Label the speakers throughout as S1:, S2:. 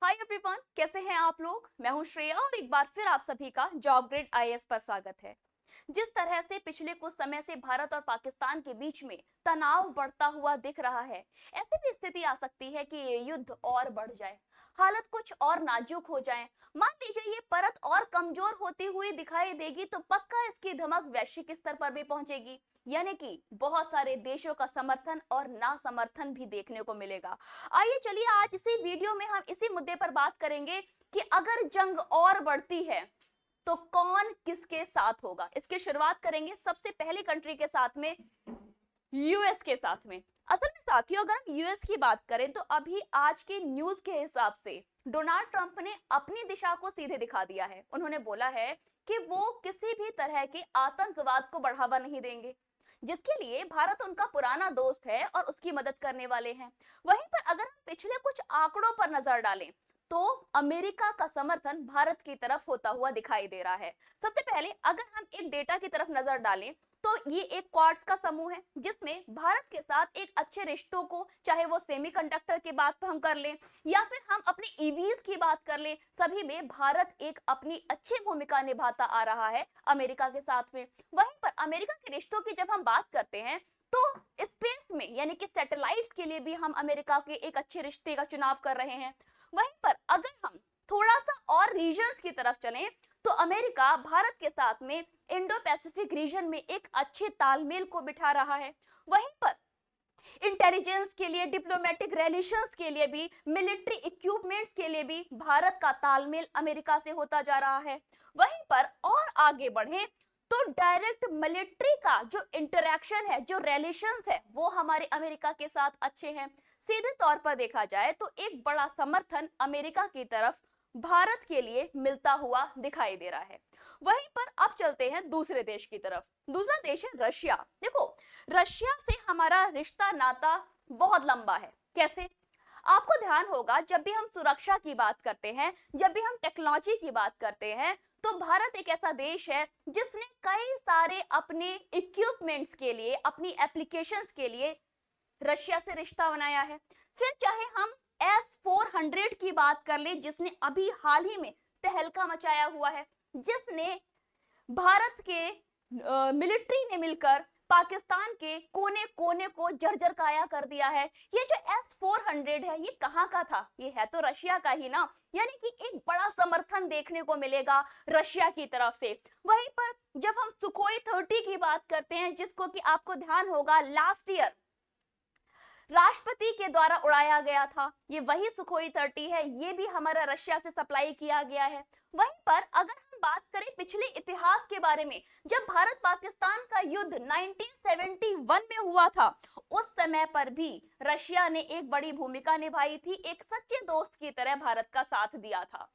S1: Hi everyone, कैसे हैं आप लोग। मैं हूं श्रेया और एक बार फिर आप सभी का जॉब ग्रेड आईएएस पर स्वागत है। जिस तरह से पिछले कुछ समय से भारत और पाकिस्तान के बीच में तनाव बढ़ता हुआ दिख रहा है, ऐसी भी स्थिति आ सकती है कि ये युद्ध और बढ़ जाए, हालत कुछ और नाजुक हो जाए। मान लीजिए ये परत और कमजोर होती हुई दिखाई देगी तो पक्का इसकी धमक वैश्विक स्तर पर भी पहुंचेगी, यानी कि बहुत सारे देशों का समर्थन और ना समर्थन भी देखने को मिलेगा। आइए चलिए आज इसी वीडियो में हम इसी मुद्दे पर बात करेंगे कि अगर जंग और बढ़ती है तो कौन किसके साथ होगा। इसकी शुरुआत करेंगे सबसे पहली कंट्री के साथ में, यूएस के साथ में। असल में साथियों, अगर हम यूएस की बात करें तो अभी आज के न्यूज के हिसाब से डोनाल्ड ट्रंप ने अपनी दिशा को सीधे दिखा दिया है। उन्होंने बोला है कि वो किसी भी तरह के आतंकवाद को बढ़ावा नहीं देंगे, जिसके लिए भारत उनका पुराना दोस्त है और उसकी मदद करने वाले हैं। वहीं पर अगर हम पिछले कुछ आंकड़ों पर नजर डालें तो अमेरिका का समर्थन भारत की तरफ होता हुआ दिखाई दे रहा है। सबसे पहले अगर हम एक डेटा की तरफ नजर डालें तो ये एक क्वार्ट्स का समूह है जिसमें भारत के साथ एक अच्छे रिश्तों को, चाहे वो सेमीकंडक्टर की बात हम कर लें या फिर हम अपने ईवीज की बात कर लें, सभी में भारत एक अपनी अच्छी भूमिका निभाता आ रहा है अमेरिका के साथ में। वहीं पर अमेरिका के रिश्तों की जब हम बात करते हैं तो स्पेस में यानी कि सैटेलाइट्स के लिए भी हम अमेरिका के एक अच्छे रिश्ते का चुनाव कर रहे हैं। वहीं पर अगर हम थोड़ा सा और रीजन्स की तरफ चलें तो अमेरिका भारत के साथ में इंडो पैसिफिक रीजन में एक अच्छे तालमेल को बिठा रहा है। वहीं पर इंटेलिजेंस के लिए, डिप्लोमेटिक रिलेशंस के लिए भी, मिलिट्री इक्विपमेंट्स के लिए भी भारत का तालमेल अमेरिका से होता जा रहा है। वहीं पर और आगे बढ़े तो डायरेक्ट मिलिट्री का जो इंटरेक्शन है, जो रिलेशंस है, वो हमारे अमेरिका के साथ अच्छे हैं। सीधे तौर पर देखा जाए तो एक बड़ा समर्थन अमेरिका की तरफ भारत के लिए मिलता हुआ दिखाई दे रहा है। वहीं पर अब चलते हैं दूसरे देश की तरफ। दूसरा देश है रशिया। देखो, रशिया से हमारा रिश्ता नाता बहुत लंबा है। कैसे? आपको ध्यान होगा जब भी हम सुरक्षा की बात करते हैं, जब भी हम टेक्नोलॉजी की बात करते हैं, तो भारत एक ऐसा देश है जिसने कई सारे अपने इक्विपमेंट्स के लिए, अपनी एप्लीकेशंस के लिए रशिया से रिश्ता बनाया है। फिर चाहे हम S-400 की बात कर ले जिसने अभी हाल ही में तहलका मचाया हुआ है, जिसने भारत के मिलिट्री ने मिलकर पाकिस्तान के कोने कोने को जर्जर काया कर दिया है। ये जो S-400 है ये कहाँ का था? ये है तो रशिया का ही ना, यानी कि एक बड़ा समर्थन देखने को मिलेगा रशिया की तरफ से। वहीं पर जब हम सुखोई 30 की बात करते हैं, जिसको कि आपको ध्यान होगा लास्ट ईयर राष्ट्रपति के द्वारा उड़ाया गया था, ये वही सुखोई 30 है, ये भी हमारा रशिया से सप्लाई किया गया है। वहीं पर अगर हम बात करें पिछले इतिहास के बारे में, जब भारत पाकिस्तान का युद्ध 1971 में हुआ था, उस समय पर भी रशिया ने एक बड़ी भूमिका निभाई थी, एक सच्चे दोस्त की तरह भारत का साथ दिया था।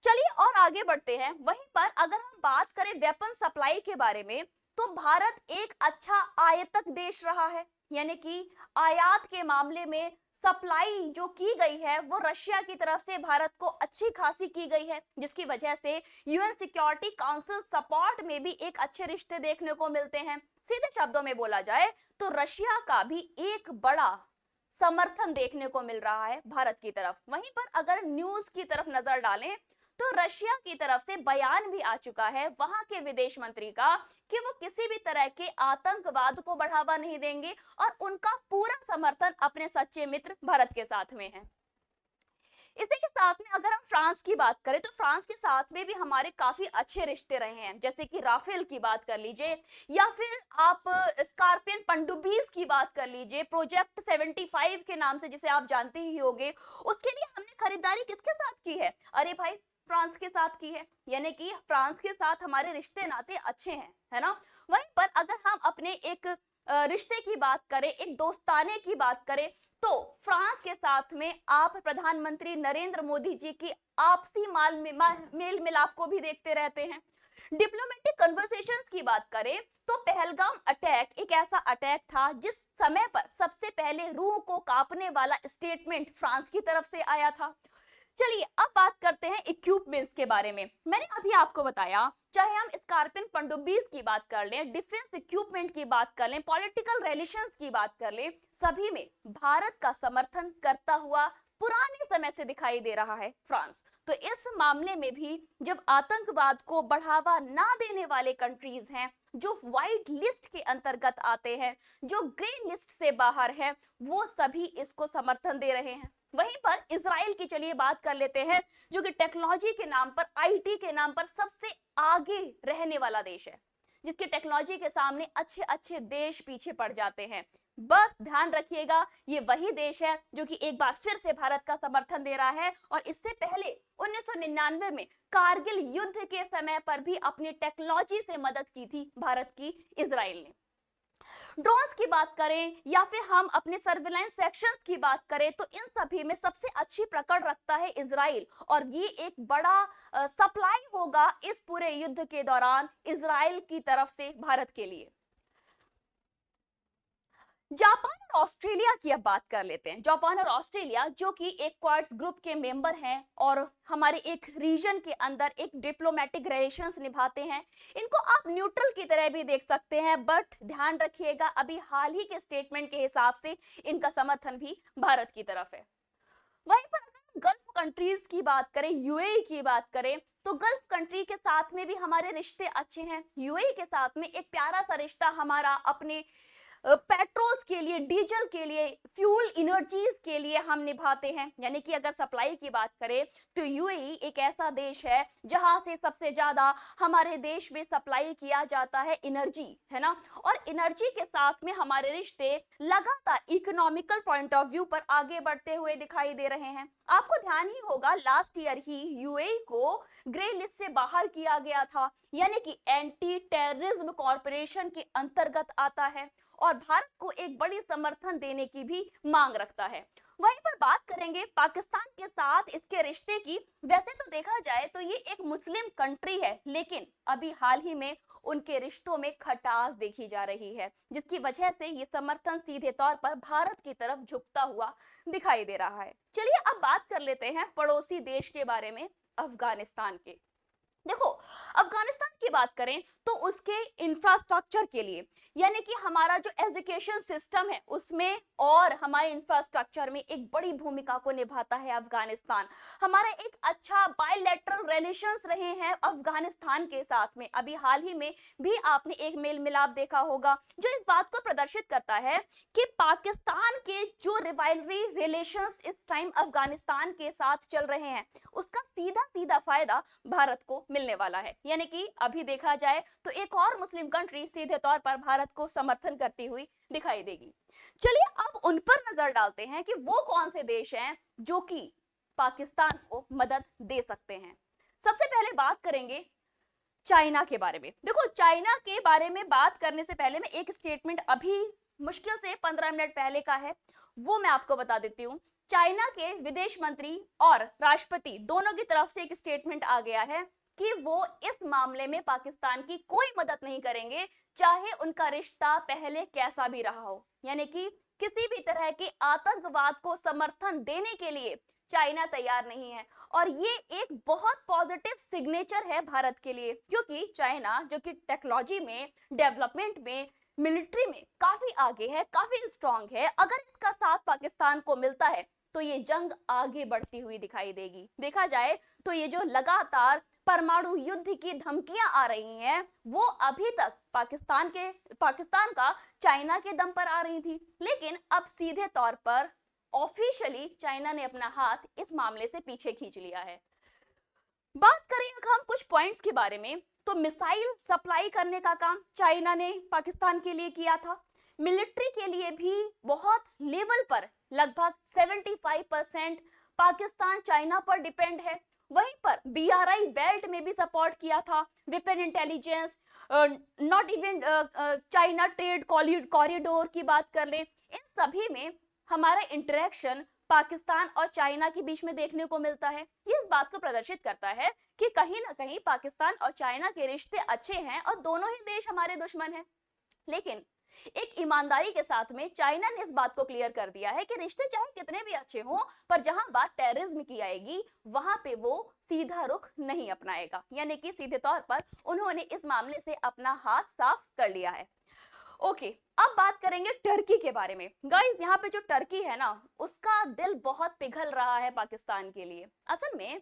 S1: चलिए और आगे बढ़ते हैं। वहीं पर अगर हम बात करें वेपन सप्लाई के बारे में तो भारत एक अच्छा आयातक देश रहा है, यानी कि आयात के मामले में सप्लाई जो की गई है वो रशिया की तरफ से भारत को अच्छी खासी की गई है, जिसकी वजह से यूएन सिक्योरिटी काउंसिल सपोर्ट में भी एक अच्छे रिश्ते देखने को मिलते हैं। सीधे शब्दों में बोला जाए तो रशिया का भी एक बड़ा समर्थन देखने को मिल रहा है भारत की तरफ। वहीं पर अगर न्यूज की तरफ नजर डालें तो रशिया की तरफ से बयान भी आ चुका है वहां के विदेश मंत्री का कि वो किसी भी तरह के आतंकवाद को बढ़ावा नहीं देंगे और उनका पूरा समर्थन अपने सच्चे मित्र भारत के साथ में है। इसी के साथ में अगर हम फ्रांस की बात करें तो फ्रांस के साथ में भी हमारे काफी अच्छे रिश्ते रहे हैं, जैसे कि राफेल की बात कर लीजिए या फिर आप स्कॉर्पियन पनडुब्बीज की बात कर लीजिए, प्रोजेक्ट 75 के नाम से जिसे आप जानते ही होंगे। उसके लिए हमने खरीदारी किसके साथ की है? अरे भाई, फ्रांस के साथ की है, यानी कि फ्रांस के साथ हमारे रिश्ते नाते अच्छे हैं, है ना। वहीं पर अगर हम अपने एक रिश्ते की बात करें, एक दोस्ताने की बात करें, तो फ्रांस के साथ में आप प्रधानमंत्री नरेंद्र मोदी जी की आपसी मेल मिलाप को भी देखते रहते हैं। डिप्लोमेटिक कन्वर्सेशंस की बात करें तो पहलगाम अटैक एक ऐसा अटैक था जिस समय पर सबसे पहले रूह को कांपने वाला स्टेटमेंट फ्रांस की तरफ से आया था। चलिए अब बात करते हैं इक्विपमेंट्स के बारे में। मैंने अभी आपको बताया, चाहे हम स्कॉर्पियन पनडुब्बीज की बात कर लें, डिफेंस इक्विपमेंट की बात कर लें, पॉलिटिकल रिलेशंस की बात कर लें, सभी में भारत का समर्थन करता हुआ पुराने समय से दिखाई दे रहा है फ्रांस। तो इस मामले में भी जब आतंकवाद को बढ़ावा ना देने वाले कंट्रीज हैं, जो व्हाइट लिस्ट के अंतर्गत आते हैं, जो ग्रे लिस्ट से बाहर है, वो सभी इसको समर्थन दे रहे हैं। वहीं पर इजराइल की चलिए बात कर लेते हैं, जो कि टेक्नोलॉजी के नाम पर, आईटी के नाम पर सबसे आगे रहने वाला देश है, जिसकी टेक्नोलॉजी के सामने अच्छे अच्छे देश पीछे पड़ जाते हैं। बस ध्यान रखिएगा, ये वही देश है जो कि एक बार फिर से भारत का समर्थन दे रहा है, और इससे पहले 1999 में कारगिल युद्ध के समय पर भी अपनी टेक्नोलॉजी से मदद की थी भारत की इजराइल ने। ड्रोन्स की बात करें या फिर हम अपने सर्विलांस सेक्शंस की बात करें, तो इन सभी में सबसे अच्छी पकड़ रखता है इजराइल, और ये एक बड़ा सप्लाई होगा इस पूरे युद्ध के दौरान इजराइल की तरफ से भारत के लिए। जापान और ऑस्ट्रेलिया की अब बात कर लेते हैं। जापान और ऑस्ट्रेलिया जो कि एक क्वाड्स ग्रुप के मेंबर हैं और हमारे एक रीजन के अंदर एक डिप्लोमेटिक रिलेशंस निभाते हैं। इनको आप न्यूट्रल की तरह भी देख सकते हैं, बट ध्यान रखिएगा अभी हाल ही के स्टेटमेंट के हिसाब से इनका समर्थन भी भारत की तरफ है। वहीं पर गल्फ कंट्रीज की बात करें, यूएई की बात करें, तो गल्फ कंट्री के साथ में भी हमारे रिश्ते अच्छे हैं। यूएई के साथ में एक प्यारा सा रिश्ता हमारा अपने पेट्रोल्स के लिए, डीजल के लिए, फ्यूल एनर्जीज के लिए हम निभाते हैं। यानी कि अगर सप्लाई की बात करें तो यूएई एक ऐसा देश है जहां से सबसे ज्यादा हमारे देश में सप्लाई किया जाता है एनर्जी, है ना। और एनर्जी के साथ में हमारे रिश्ते लगातार इकोनॉमिकल पॉइंट ऑफ व्यू पर आगे बढ़ते हुए दिखाई दे रहे हैं। आपको ध्यान ही होगा लास्ट ईयर ही यूएई को ग्रे लिस्ट से बाहर किया गया था, यानी कि एंटी टेररिज्म कॉर्पोरेशन के अंतर्गत आता है और भारत को एक बड़ी समर्थन देने की भी मांग रखता है। वहीं पर बात करेंगे पाकिस्तान के साथ इसके रिश्ते की। वैसे तो देखा जाए तो ये एक मुस्लिम कंट्री है, लेकिन अभी हाल ही में उनके रिश्तों में खटास देखी जा रही है, जिसकी वजह से ये समर्थन सीधे तौर पर भारत की तरफ झुकता हुआ दिखाई दे रहा है। चलिए अब बात कर लेते हैं पड़ोसी देश के बारे में, अफगानिस्तान के। देखो, अफगानिस्तान की बात करें तो उसके इंफ्रास्ट्रक्चर के लिए, यानी कि हमारा जो एजुकेशन सिस्टम है उसमें और हमारे इंफ्रास्ट्रक्चर में एक बड़ी भूमिका को निभाता है अफगानिस्तान। हमारा एक अच्छा बायलैटरल रिलेशंस रहे हैं अफगानिस्तान के साथ में। अभी हाल ही में भी आपने एक मेल मिलाप देखा होगा जो इस बात को प्रदर्शित करता है कि पाकिस्तान के जो रिवाइलरी रिलेशंस इस टाइम अफगानिस्तान के साथ चल रहे हैं, उसका सीधा सीधा फायदा भारत को मिलने वाला है। यानी कि अभी देखा जाए तो एक और मुस्लिम कंट्री सीधे तौर पर भारत को समर्थन करती हुई दिखाई देगी। चलिए अब उन पर नजर डालते हैं कि वो कौन से देश हैं जो कि पाकिस्तान को मदद दे सकते हैं। सबसे पहले बात करेंगे चाइना के बारे में। देखो, चाइना के बारे में बात करने से पहले मैं एक स्टेटमेंट अभी मुश्किल से 15 मिनट पहले का है, वो मैं आपको बता देती हूँ। चाइना के विदेश मंत्री और राष्ट्रपति दोनों की तरफ से एक स्टेटमेंट आ गया है कि वो इस मामले में पाकिस्तान की कोई मदद नहीं करेंगे, चाहे उनका रिश्ता पहले कैसा भी रहा हो। यानी कि किसी भी तरह के आतंकवाद को समर्थन देने के लिए चाइना तैयार नहीं है। और ये एक बहुत पॉजिटिव सिग्नेचर है भारत के लिए, क्योंकि चाइना जो कि टेक्नोलॉजी में, डेवलपमेंट में, मिलिट्री में काफी आगे है, काफी स्ट्रांग है। अगर इसका साथ पाकिस्तान को मिलता है तो ये जंग आगे बढ़ती हुई दिखाई देगी। देखा जाए तो ये जो लगातार परमाणु युद्ध की धमकियां आ रही हैं, वो अभी तक पाकिस्तान का चाइना के दम पर आ रही थी, लेकिन अब सीधे तौर पर ऑफिशियली चाइना ने अपना हाथ इस मामले से पीछे खींच लिया है। बात करें अगर हम कुछ पॉइंट्स के बारे में, तो मिसाइल सप्लाई करने का काम चाइना ने पाकिस्तान के लिए किया था। मिलिट्री के लिए भी बहुत लेवल पर लगभग 75% पाकिस्तान चाइना पर डिपेंड है। वहीं पर बीआरआई बेल्ट में भी सपोर्ट किया था, weapon intelligence, not even China trade corridor की बात कर ले, इन सभी में हमारा इंटरेक्शन पाकिस्तान और चाइना के बीच में देखने को मिलता है। ये इस बात को प्रदर्शित करता है कि कहीं ना कहीं पाकिस्तान और चाइना के रिश्ते अच्छे हैं और दोनों ही देश हमारे दुश्मन हैं। लेकिन एक ईमानदारी के साथ में चाइना ने इस बात को क्लियर कर दिया है कि रिश्ते चाहे कितने भी अच्छे हों, पर जहां बात टेररिज्म की आएगी वहां पे वो सीधा रुख नहीं अपनाएगा। यानी कि सीधे तौर पर उन्होंने इस मामले से अपना हाथ साफ कर लिया है। ओके, अब बात करेंगे टर्की के बारे में। गाइस, यहाँ पे जो टर्की है ना, उसका दिल बहुत पिघल रहा है पाकिस्तान के लिए। असल में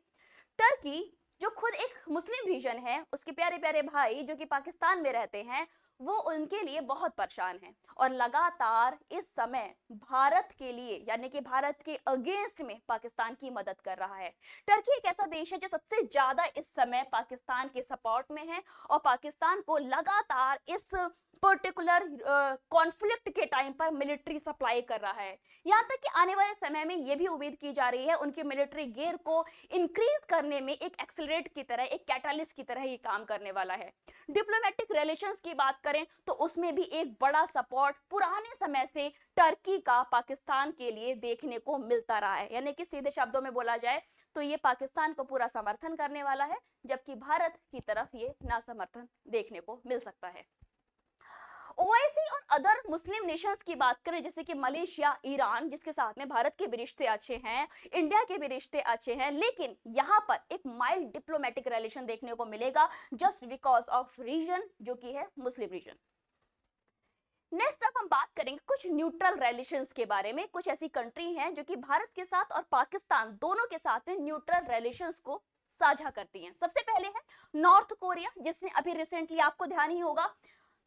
S1: टर्की जो खुद एक मुस्लिम रीजन है, उसके प्यारे प्यारे भाई जो कि पाकिस्तान में रहते हैं, वो उनके लिए बहुत परेशान हैं और लगातार इस समय भारत के लिए, यानी कि भारत के अगेंस्ट में पाकिस्तान की मदद कर रहा है। टर्की एक ऐसा देश है जो सबसे ज्यादा इस समय पाकिस्तान के सपोर्ट में है और पाकिस्तान को लगातार इस पर्टिकुलर कॉन्फ्लिक्ट के टाइम पर मिलिट्री सप्लाई कर रहा है। यहाँ तक कि आने वाले समय में यह भी उम्मीद की जा रही है उनकी मिलिट्री गियर को इंक्रीज करने में एक एक्सेलरेट की तरह, एक कैटालिस्ट की तरह ये काम करने वाला है। डिप्लोमेटिक रिलेशंस की बात करें तो उसमें भी एक बड़ा सपोर्ट पुराने समय से टर्की का पाकिस्तान के लिए देखने को मिलता रहा है। यानी कि सीधे शब्दों में बोला जाए तो ये पाकिस्तान को पूरा समर्थन करने वाला है, जबकि भारत की तरफ ये ना समर्थन देखने को मिल सकता है। ओआईसी और अदर मुस्लिम नेशंस की बात करें, जैसे कि मलेशिया, ईरान, जिसके साथ में भारत के भी रिश्ते अच्छे हैं, इंडिया के भी रिश्ते अच्छे हैं, लेकिन यहाँ पर एक माइल्ड डिप्लोमेटिक रिलेशन देखने को मिलेगा जस्ट बिकॉज ऑफ रीजन जो कि है मुस्लिम रीजन। नेक्स्ट अब हम बात करेंगे कुछ न्यूट्रल रिलेशंस के बारे में। कुछ ऐसी कंट्री हैं जो कि भारत के साथ और पाकिस्तान दोनों के साथ में न्यूट्रल रिलेशंस को साझा करती हैं। सबसे पहले है नॉर्थ कोरिया, जिसने अभी रिसेंटली, आपको ध्यान ही होगा,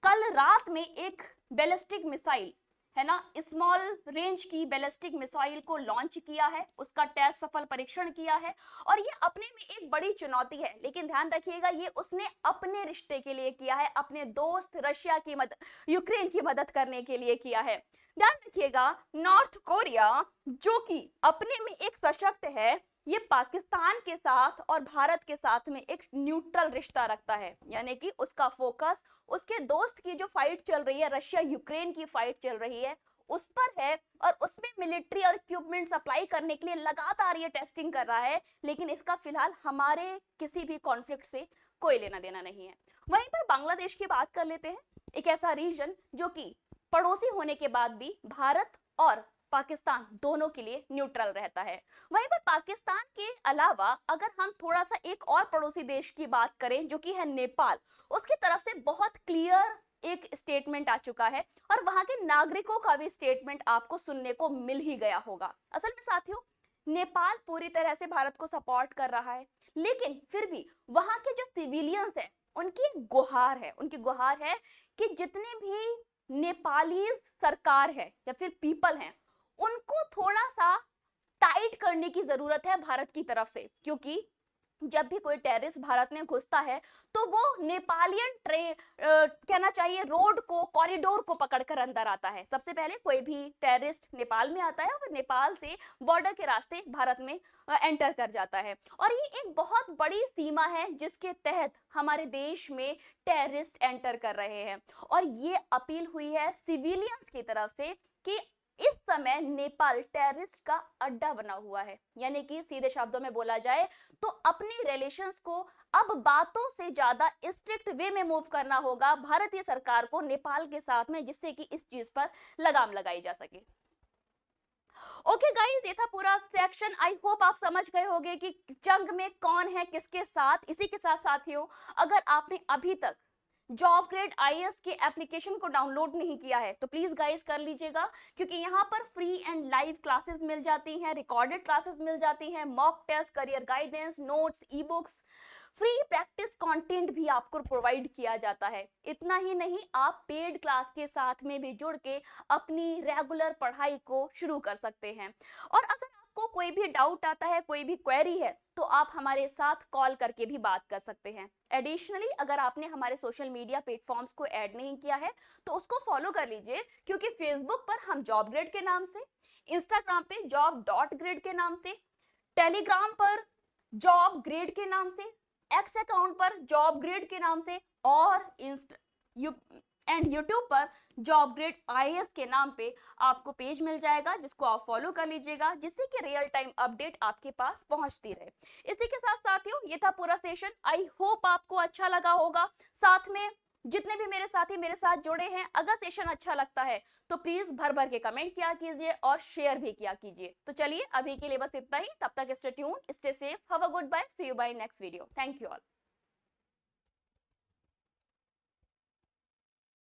S1: कल रात में एक बैलिस्टिक मिसाइल है ना, स्मॉल रेंज की बैलिस्टिक मिसाइल को लॉन्च किया है, उसका टेस्ट सफल परीक्षण किया है और ये अपने में एक बड़ी चुनौती है। लेकिन ध्यान रखिएगा, ये उसने अपने रिश्ते के लिए किया है, अपने दोस्त रशिया की मदद, यूक्रेन की मदद करने के लिए किया है। ध्यान रखिएगा, नॉर्थ कोरिया जो कि अपने में एक सशक्त है, ये पाकिस्तान के साथ और भारत के साथ में एक न्यूट्रल रिश्ता रखता है। यानी कि उसका फोकस उसके दोस्त की जो फाइट चल रही है, रशिया यूक्रेन की फाइट चल रही है, उस पर है और उसमें मिलिट्री और इक्विपमेंट सप्लाई करने के लिए लगातार ये टेस्टिंग कर रहा है। लेकिन इसका फिलहाल हमारे किसी भी कॉन्फ्लिक्ट से कोई लेना देना नहीं है। वहीं पर बांग्लादेश की बात कर लेते हैं, एक ऐसा रीजन जो कि पड़ोसी होने के बाद भी भारत और पाकिस्तान दोनों के लिए न्यूट्रल रहता है। वहीं पर पाकिस्तान के अलावा अगर हम थोड़ा सा एक और पड़ोसी देश की बात करें जो कि है नेपाल, उसकी तरफ से बहुत क्लियर एक स्टेटमेंट आ चुका है और वहां के नागरिकों का भी स्टेटमेंट आपको सुनने को मिल ही गया होगा। असल में साथियों, नेपाल पूरी तरह से भारत को सपोर्ट कर रहा है, लेकिन फिर भी वहां के जो सिविलियंस हैं उनकी उनकी गुहार है कि जितने भी नेपाली सरकार है या फिर पीपल हैं, उनको थोड़ा सा टाइट करने की जरूरत है भारत की तरफ से। क्योंकि जब भी कोई टेररिस्ट भारत में घुसता है तो वो नेपालियन कहना चाहिए रोड को, कॉरिडोर को पकड़कर अंदर आता है। सबसे पहले कोई भी टेररिस्ट नेपाल में आता है और नेपाल से बॉर्डर के रास्ते भारत में एंटर कर जाता है और ये एक बहुत बड़ी सीमा है जिसके तहत हमारे देश में टेररिस्ट एंटर कर रहे हैं। और ये अपील हुई है सिविलियंस की तरफ से कि इस समय नेपाल टेररिस्ट का अड्डा बना हुआ है। यानी कि सीधे शब्दों में बोला जाए तो अपने रिलेशंस को अब बातों से ज्यादा स्ट्रिक्ट वे में मूव करना होगा भारतीय सरकार को नेपाल के साथ में, जिससे कि इस चीज पर लगाम लगाई जा सके। ओके गाइस, ये था पूरा सेक्शन। आई होप आप समझ गए होंगे कि जंग में कौन है किसके साथ। इसी के साथ साथियों, अगर आपने अभी तक जॉब ग्रेड आईएएस के एप्लीकेशन को डाउनलोड नहीं किया है तो प्लीज गाइस कर लीजिएगा, क्योंकि यहाँ पर फ्री एंड लाइव क्लासेस मिल जाती हैं, रिकॉर्डेड क्लासेस मिल जाती हैं, mock test, career guidance, notes, e books, free practice content भी आपको प्रोवाइड किया जाता है। इतना ही नहीं, आप पेड क्लास के साथ में भी जुड़ के अपनी रेगुलर पढ़ाई को शुरू कर सकते हैं। और अगर आपको कोई भी डाउट आता है, कोई भी क्वेरी है, तो आप हमारे साथ कॉल करके भी बात कर सकते हैं। एडिशनली अगर आपने हमारे सोशल मीडिया प्लेटफॉर्म्स को ऐड नहीं किया है तो उसको फॉलो कर लीजिए, क्योंकि फेसबुक पर हम जॉब ग्रेड के नाम से, इंस्टाग्राम पे job.grade के नाम से, टेलीग्राम पर जॉब ग्रेड के नाम से, एक्स अकाउंट पर जॉब ग्रेड के नाम से और यूट्यूब पर जॉब ग्रेड आईएएस के नाम पे आपको पेज मिल जाएगा, जिसको आप फॉलो कर लीजिएगा, जिससे कि रियल टाइम अपडेट आपके पास पहुंचती रहे। इसी के साथ साथियों, ये था पूरा सेशन। आई होप आपको अच्छा लगा होगा। साथ में जितने भी मेरे साथी मेरे साथ जुड़े हैं, अगर सेशन अच्छा लगता है तो प्लीज भर भर के कमेंट किया कीजिए और शेयर भी किया कीजिए। तो चलिए अभी के लिए बस इतना ही। तब तक stay tuned, stay safe, have a good bye, see you by next video. Thank you all.